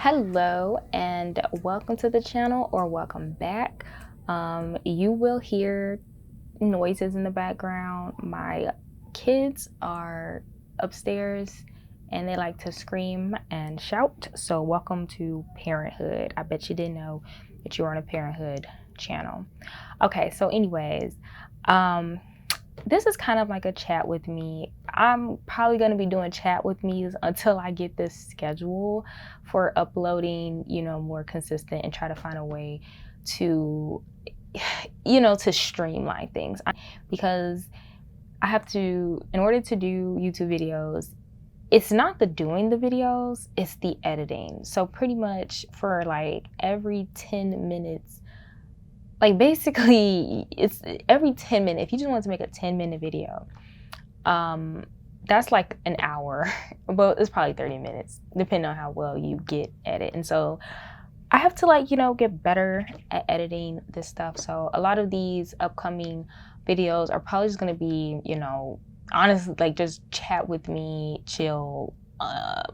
Hello and welcome to the channel, or welcome back. You will hear noises in the background. My kids are upstairs and they like to scream and shout, so welcome to parenthood. I bet you didn't know that you're on a parenthood channel. Okay, so anyways, this is kind of like a chat with me. I'm probably going to be doing chat with me's until I get this schedule for uploading, more consistent, and try to find a way to, to streamline things. Because I have to, in order to do YouTube videos, it's not the doing the videos, it's the editing. So pretty much for like every 10 minutes, like basically it's every 10 minutes, if you just want to make a 10-minute video, that's like an hour, but it's probably 30 minutes, depending on how well you get at it. And so I have to get better at editing this stuff. So a lot of these upcoming videos are probably just going to be, honestly, like just chat with me, chill,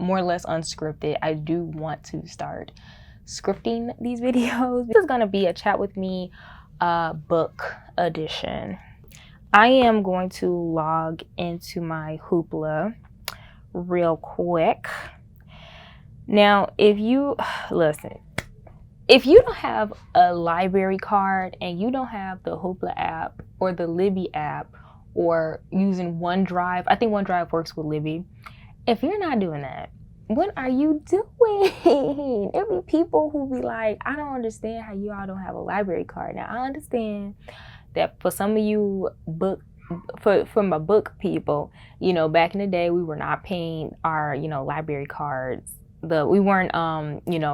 more or less unscripted. I do want to start scripting these videos. This is going to be a chat with me book edition. I am going to log into my Hoopla real quick. Now, if you don't have a library card and you don't have the Hoopla app or the Libby app, or using OneDrive, I think OneDrive works with Libby. If you're not doing that, what are you doing? There'll be people who be like, I don't understand how you all don't have a library card. Now, I understand that for some of you for my book people, back in the day, we were not paying our, library cards. We weren't,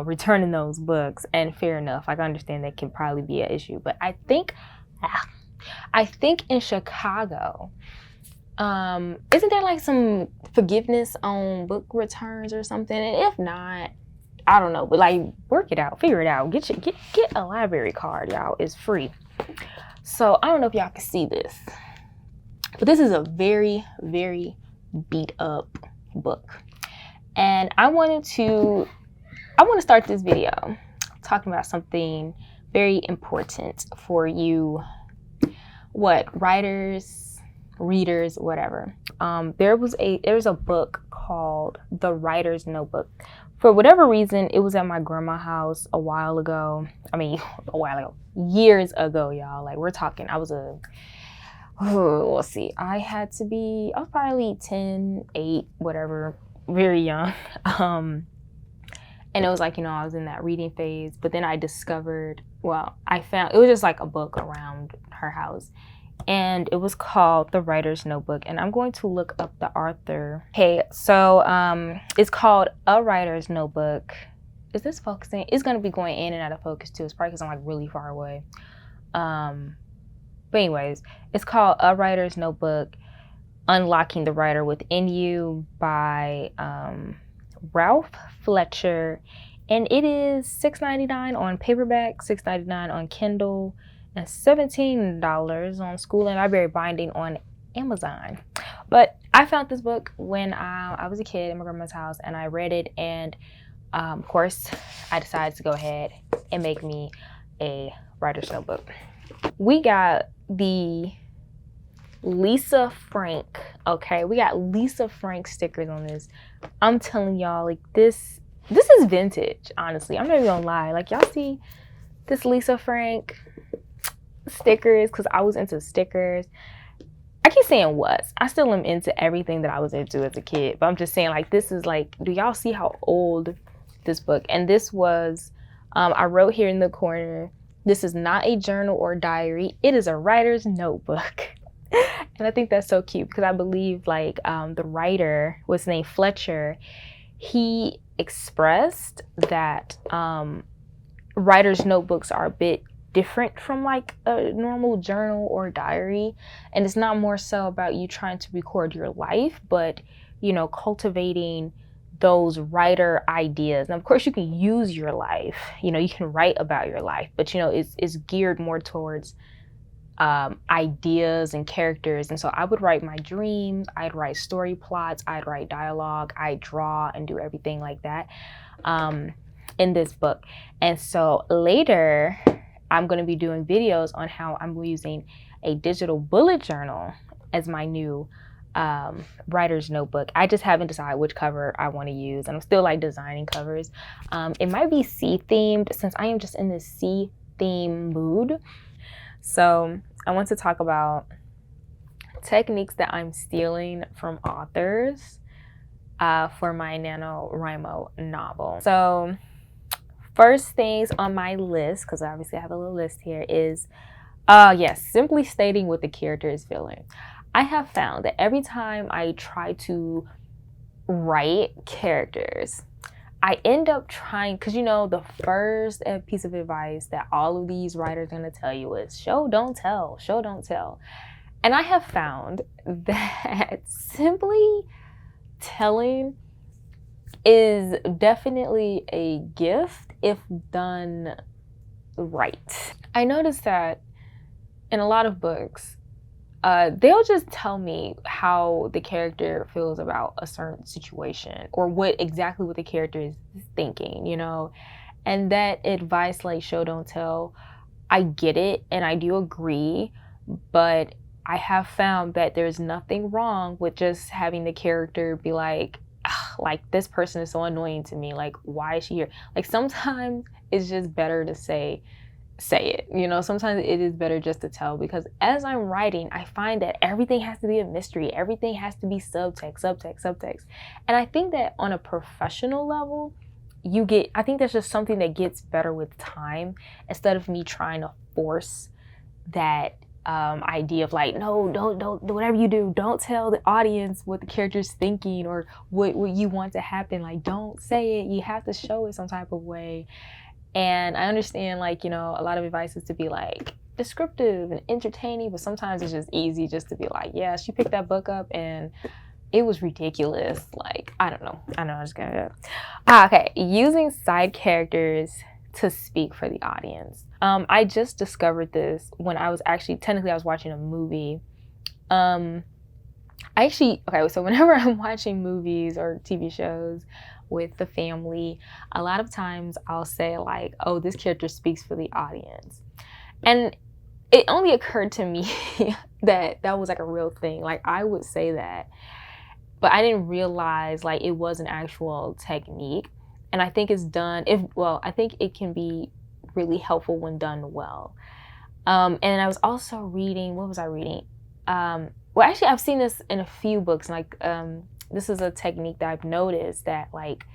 returning those books, and fair enough. I understand that can probably be an issue, but I think in Chicago, isn't there like some forgiveness on book returns or something? And if not, I don't know, but like work it out, figure it out. Get a library card, y'all. It's free. So I don't know if y'all can see this, but this is a very, very beat up book. And I want to start this video talking about something very important for you, writers, readers, whatever. There's a book called The Writer's Notebook. For whatever reason, it was at my grandma's house a while ago. Years ago, y'all. Like, we're talking, I was probably 10, 8, whatever, very young. And it was like, I was in that reading phase, but then I discovered, I found, it was just like a book around her house, and it was called The Writer's Notebook, and I'm going to look up the author. Okay, so it's called A Writer's Notebook. Is this focusing? It's going to be going in and out of focus too. It's probably because I'm like really far away. But anyways, it's called A Writer's Notebook, Unlocking the Writer Within You by Ralph Fletcher, and it is $6.99 on paperback, $6.99 on Kindle, and $17 on School and Library Binding on Amazon. But I found this book when I was a kid in my grandma's house, and I read it, and of course I decided to go ahead and make me a writer's notebook. We got the Lisa Frank, okay? We got Lisa Frank stickers on this. I'm telling y'all, like, this is vintage, honestly. I'm not even gonna lie. Like, y'all see this Lisa Frank stickers? Because I was into stickers. I keep saying was. I still am into everything that I was into as a kid. But I'm just saying, like, this is like, do y'all see how old this book? And this was, I wrote here in the corner, this is not a journal or diary. It is a writer's notebook. And I think that's so cute, because I believe like the writer was named Fletcher. He expressed that writer's notebooks are a bit different from like a normal journal or diary, and it's not more so about you trying to record your life, but cultivating those writer ideas. And of course you can use your life, you can write about your life, but it's geared more towards ideas and characters. And so I would write my dreams, I'd write story plots, I'd write dialogue, I'd draw and do everything like that. in this book. And so later, I'm going to be doing videos on how I'm using a digital bullet journal as my new writer's notebook. I just haven't decided which cover I want to use, and I'm still like designing covers. It might be sea themed, since I am just in this sea theme mood. So I want to talk about techniques that I'm stealing from authors for my NaNo WriMo novel. So first things on my list, because obviously I have a little list here, is yes, simply stating what the character is feeling. I have found that every time I try to write characters, I end up trying, because you know, the first piece of advice that all of these writers are going to tell you is show, don't tell, show, don't tell. And I have found that simply telling is definitely a gift if done right. I noticed that in a lot of books, they'll just tell me how the character feels about a certain situation, or exactly what the character is thinking, you know. And that advice, like show, don't tell, I get it and I do agree, but I have found that there's nothing wrong with just having the character be like this person is so annoying to me, like why is she here? Like sometimes it's just better to say it, you know. Sometimes it is better just to tell, because as I'm writing, I find that everything has to be a mystery, everything has to be subtext. And I think that on a professional level, I think that's just something that gets better with time, instead of me trying to force that idea of like, no, don't, whatever you do, don't tell the audience what the character's thinking or what you want to happen. Like, don't say it, you have to show it some type of way. And I understand, like, you know, a lot of advice is to be like descriptive and entertaining, but sometimes it's just easy just to be like, yeah, she picked that book up and it was ridiculous. Like, I don't know, I'm just gonna okay, using side characters to speak for the audience. I just discovered this when I was technically I was watching a movie. So whenever I'm watching movies or TV shows with the family, a lot of times I'll say like, oh, this character speaks for the audience. And it only occurred to me that was like a real thing. Like I would say that, but I didn't realize like it was an actual technique. And I think it's done I think it can be really helpful when done well. And I was also reading, what was I reading? Well, actually, I've seen this in a few books. Like, this is a technique that I've noticed that, like,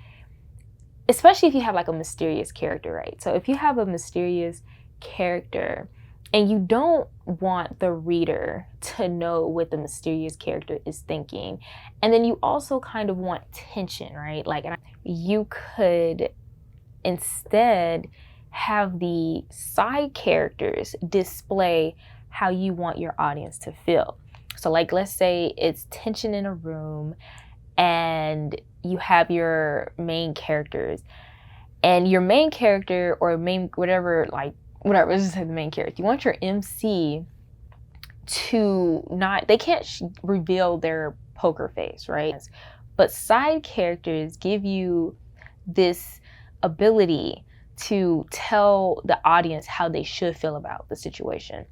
especially if you have like a mysterious character, right? So if you have a mysterious character and you don't want the reader to know what the mysterious character is thinking, and then you also kind of want tension, right? Like, you could instead have the side characters display how you want your audience to feel. So like, let's say it's tension in a room and you have your main characters, and your main character or whatever, let's just say the main character, you want your MC to they can't reveal their poker face, right? But side characters give you this ability to tell the audience how they should feel about the situation.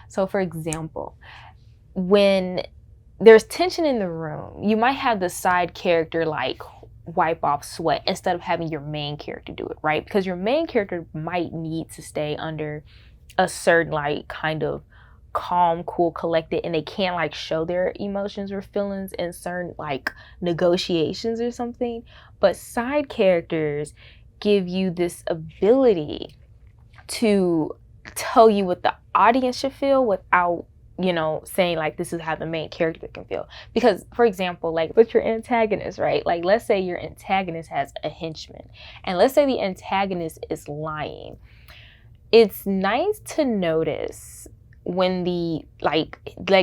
So for example, when there's tension in the room, you might have the side character like wipe off sweat instead of having your main character do it, right? Because your main character might need to stay under a certain like kind of calm, cool, collected, and they can't like show their emotions or feelings in certain like negotiations or something. But side characters give you this ability to tell you what the audience should feel without, you know, saying like this is how the main character can feel. Because for example, like with your antagonist, right? Like let's say your antagonist has a henchman, and let's say the antagonist is lying. It's nice to notice when the like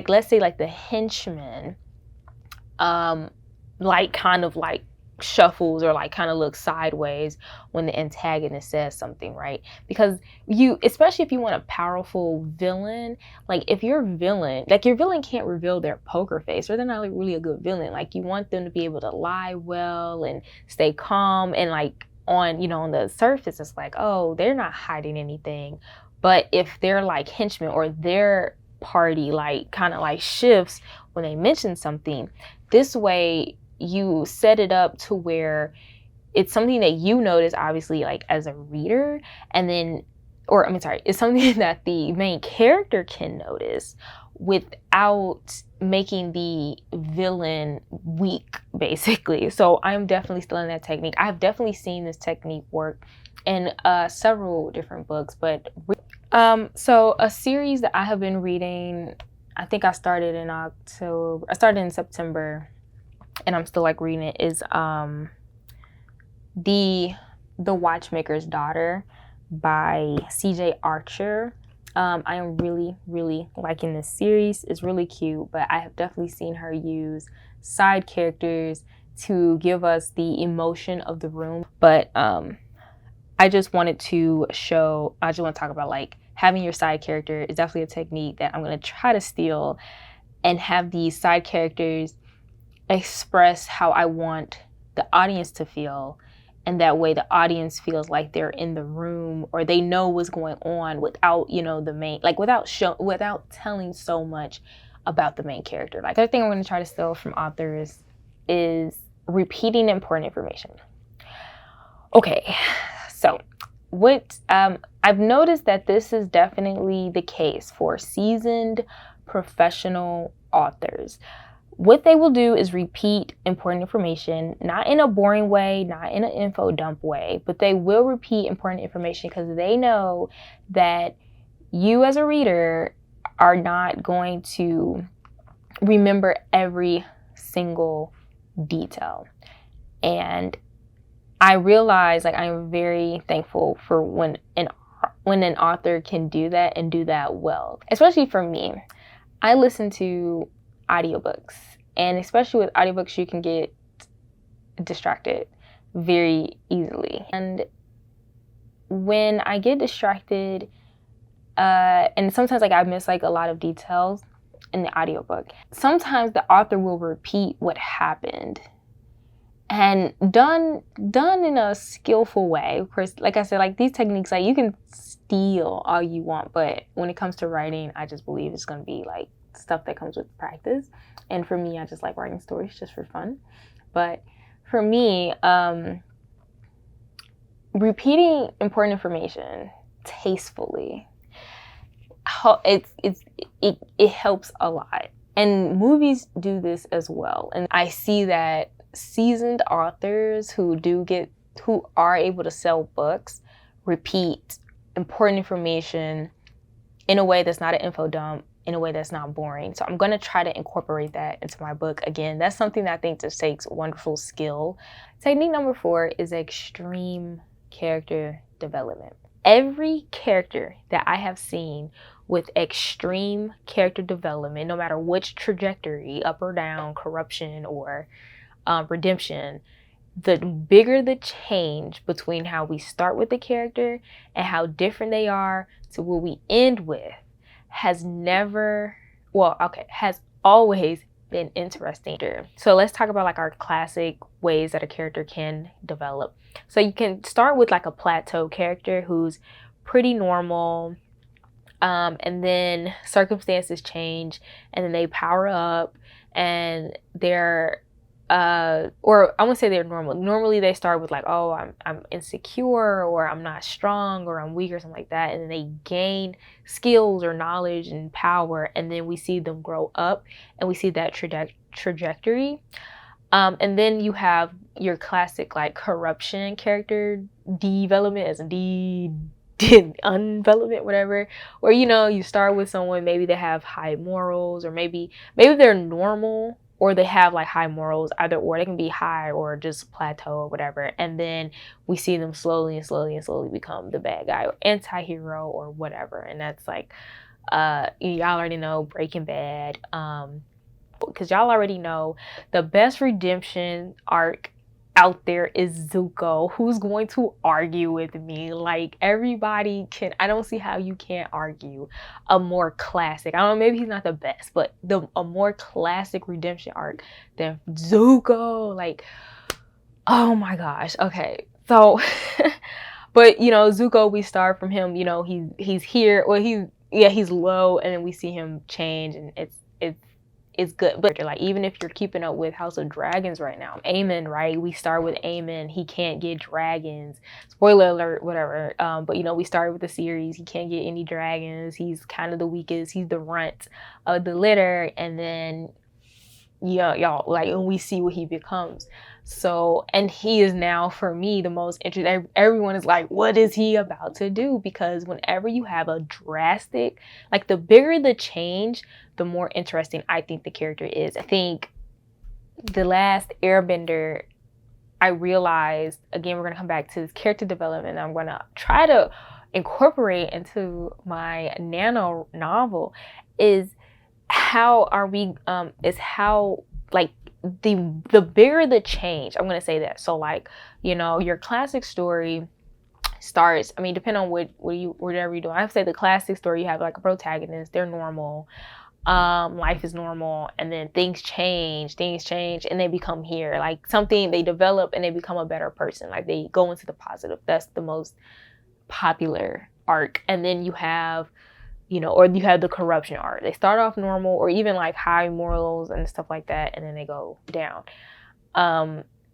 let's say like the henchman like kind of like shuffles or like kind of looks sideways when the antagonist says something, right? Because especially if you want a powerful villain, like if your villain can't reveal their poker face, or they're not like really a good villain. Like you want them to be able to lie well and stay calm and like on, you know, on the surface, it's like, oh, they're not hiding anything. But if they're like henchmen, or their party like kind of like shifts when they mention something, this way you set it up to where it's something that you notice, obviously, like as a reader, and then, or I mean, sorry, it's something that the main character can notice without making the villain weak, basically. So I'm definitely still in that technique. I've definitely seen this technique work in several different books, but so a series that I have been reading, I think I started in September, and I'm still like reading it, is the Watchmaker's Daughter by CJ Archer. I am really, really liking this series. It's really cute, but I have definitely seen her use side characters to give us the emotion of the room. But I just want to talk about like having your side character is definitely a technique that I'm going to try to steal, and have these side characters express how I want the audience to feel. And that way the audience feels like they're in the room, or they know what's going on without, you know, the main, like without telling so much about the main character. Like, other thing I'm going to try to steal from authors is repeating important information. Okay, so what I've noticed that this is definitely the case for seasoned professional authors. What they will do is repeat important information, not in a boring way, not in an info dump way, but they will repeat important information because they know that you as a reader are not going to remember every single detail. And I realize, like, I'm very thankful for when an author can do that and do that well. Especially for me, I listen to audiobooks, and especially with audiobooks, you can get distracted very easily. And when I get distracted, and sometimes like I miss like a lot of details in the audiobook, sometimes the author will repeat what happened, and done in a skillful way. Of course, like I said, like these techniques, like you can steal all you want, but when it comes to writing, I just believe it's going to be like stuff that comes with practice. And for me, I just like writing stories just for fun. But for me, repeating important information tastefully, it helps a lot. And movies do this as well. And I see that seasoned authors who are able to sell books repeat important information in a way that's not an info dump, in a way that's not boring. So I'm going to try to incorporate that into my book. Again, that's something that I think just takes wonderful skill. Technique number 4 is extreme character development. Every character that I have seen with extreme character development, no matter which trajectory, up or down, corruption or redemption, the bigger the change between how we start with the character and how different they are to what we end with has always been interesting. So let's talk about like our classic ways that a character can develop. So you can start with like a plateau character who's pretty normal, and then circumstances change, and then they power up, and they're or I won't say they're normal. Normally they start with like, oh, I'm insecure, or I'm not strong, or I'm weak, or something like that. And then they gain skills or knowledge and power, and then we see them grow up, and we see that trajectory. And then you have your classic like corruption character development, as in undevelopment, whatever. Or, you know, you start with someone, maybe they have high morals, or maybe they're normal, or they have like high morals, either or. They can be high or just plateau or whatever. And then we see them slowly become the bad guy or anti-hero or whatever. And that's like, y'all already know Breaking Bad. Because y'all already know the best redemption arc out there is Zuko. Who's going to argue with me? Like, everybody can. I don't see how you can't argue a more classic, I don't know, maybe he's not the best, but a more classic redemption arc than Zuko. Like, oh my gosh. Okay, So, but you know, Zuko, we start from him. You know, he's here. Well, he's low, and then we see him change, and it's good. But like, even if you're keeping up with House of Dragons right now, Aemon, right? We start with Aemon. He can't get dragons. Spoiler alert, whatever. But you know, we started with the series. He can't get any dragons. He's kind of the weakest. He's the runt of the litter, and then y'all like, and we see what he becomes. So, and he is now, for me, the most interesting. Everyone is like, what is he about to do? Because whenever you have a drastic, like, the bigger the change, the more interesting I think the character is. I think The Last Airbender, I realized, again, we're going to come back to this character development, I'm going to try to incorporate into my NaNo novel, is how are we, like, the bigger the change, I'm going to say that. So, like, you know, your classic story starts, I mean, depending on whatever you do, I have to say the classic story, you have like a protagonist, they're normal, life is normal, and then things change, and they become here, like, something, they develop and they become a better person, like they go into the positive. That's the most popular arc. And then you have, you know, or you have the corruption arc. They start off normal, or even like high morals and stuff like that, and then they go down.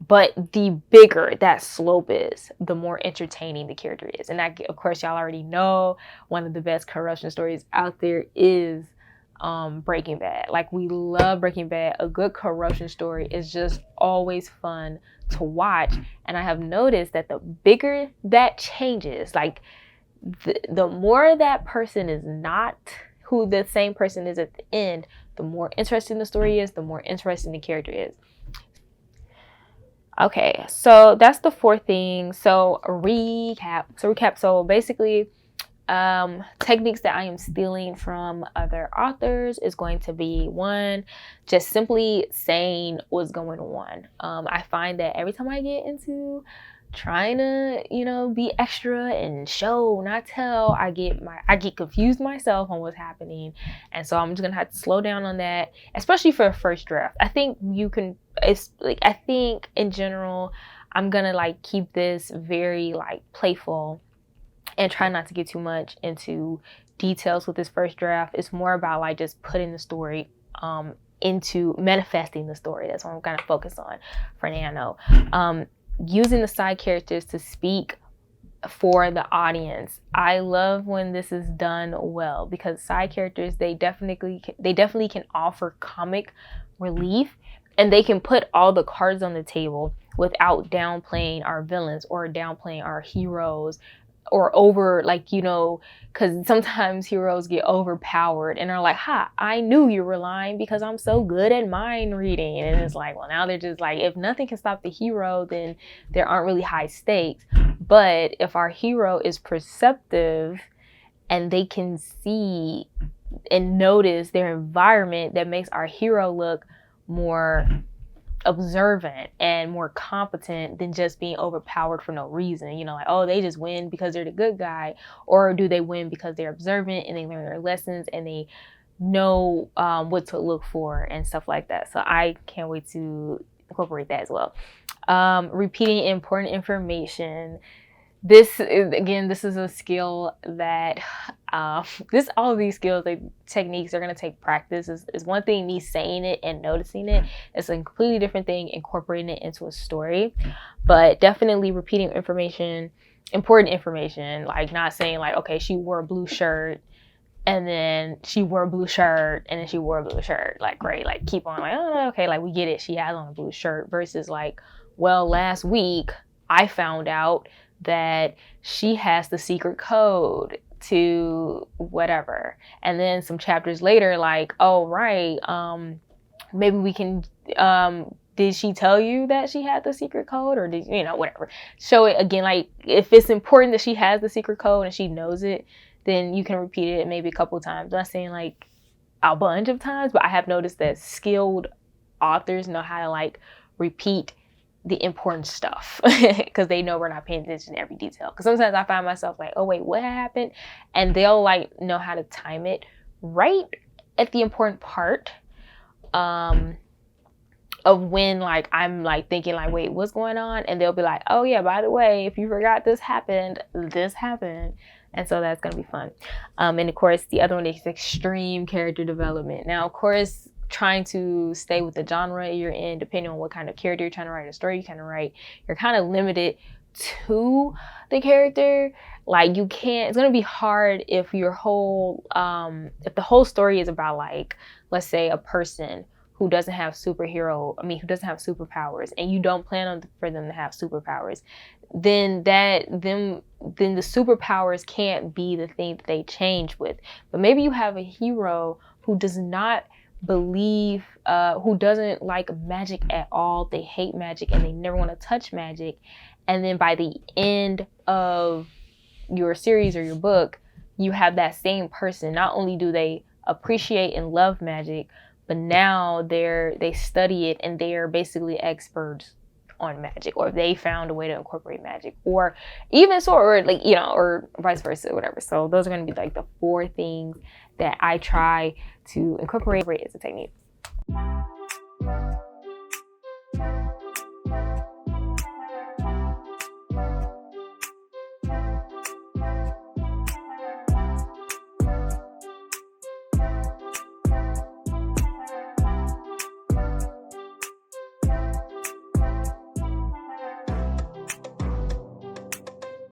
But the bigger that slope is, the more entertaining the character is. And that, of course, y'all already know one of the best corruption stories out there is Breaking Bad. Like, we love Breaking Bad. A good corruption story is just always fun to watch. And I have noticed that the bigger that changes, like, the more that person is not who the same person is at the end, the more interesting the story is, the more interesting the character is. Okay, so that's the fourth thing. So recap. So basically, techniques that I am stealing from other authors is going to be, one, just simply saying what's going on. I find that every time I get into trying to, you know, be extra and show, not tell, I get confused myself on what's happening. And so I'm just gonna have to slow down on that, especially for a first draft. I think I think in general, I'm gonna like keep this very like playful and try not to get too much into details with this first draft. It's more about like just putting the story into manifesting the story. That's what I'm gonna focus on for NaNo. Using the side characters to speak for the audience. I love when this is done well, because side characters, they definitely can offer comic relief, and they can put all the cards on the table without downplaying our villains or downplaying our heroes, or over, like, you know, because sometimes heroes get overpowered and are like, ha, I knew you were lying because I'm so good at mind reading. And it's like, well, now they're just like, if nothing can stop the hero, then there aren't really high stakes. But if our hero is perceptive and they can see and notice their environment, that makes our hero look more observant and more competent than just being overpowered for no reason. You know, like, oh, they just win because they're the good guy, or do they win because they're observant and they learn their lessons and they know what to look for and stuff like that. So I can't wait to incorporate that as well. Repeating important information. This is a skill that all of these skills, techniques are going to take practice. Is one thing, me saying it and noticing it. It's a completely different thing incorporating it into a story. But definitely repeating information, important information, like not saying like, okay, she wore a blue shirt and then she wore a blue shirt and then she wore a blue shirt. Like, great, like keep on like, oh, okay, like we get it, she has on a blue shirt, versus like, well, last week I found out that she has the secret code to whatever, and then some chapters later, like, oh right, maybe we can, did she tell you that she had the secret code, or did you know, whatever. Show it again, like if it's important that she has the secret code and she knows it, then you can repeat it maybe a couple times. I'm not saying like a bunch of times, but I have noticed that skilled authors know how to like repeat the important stuff because they know we're not paying attention to every detail. Because sometimes I find myself like, oh wait, what happened? And they'll like know how to time it right at the important part. of when like I'm like thinking like, wait, what's going on? And they'll be like, oh yeah, by the way, if you forgot this happened. And so that's gonna be fun. And of course the other one is extreme character development. Now of course, trying to stay with the genre you're in, depending on what kind of character you're trying to write, a story you're trying to write, you're kind of limited to the character. Like you can't, it's gonna be hard if your whole if the whole story is about like, let's say a person who doesn't have who doesn't have superpowers, and you don't plan on for them to have superpowers, then the superpowers can't be the thing that they change with. But maybe you have a hero who does not believe, who doesn't like magic at all. They hate magic and they never want to touch magic. And then by the end of your series or your book, you have that same person. Not only do they appreciate and love magic, but now they study it and they are basically experts on magic, or they found a way to incorporate magic, or even so, or like, you know, or vice versa, whatever. So those are going to be like the 4 things that I try to incorporate as a technique.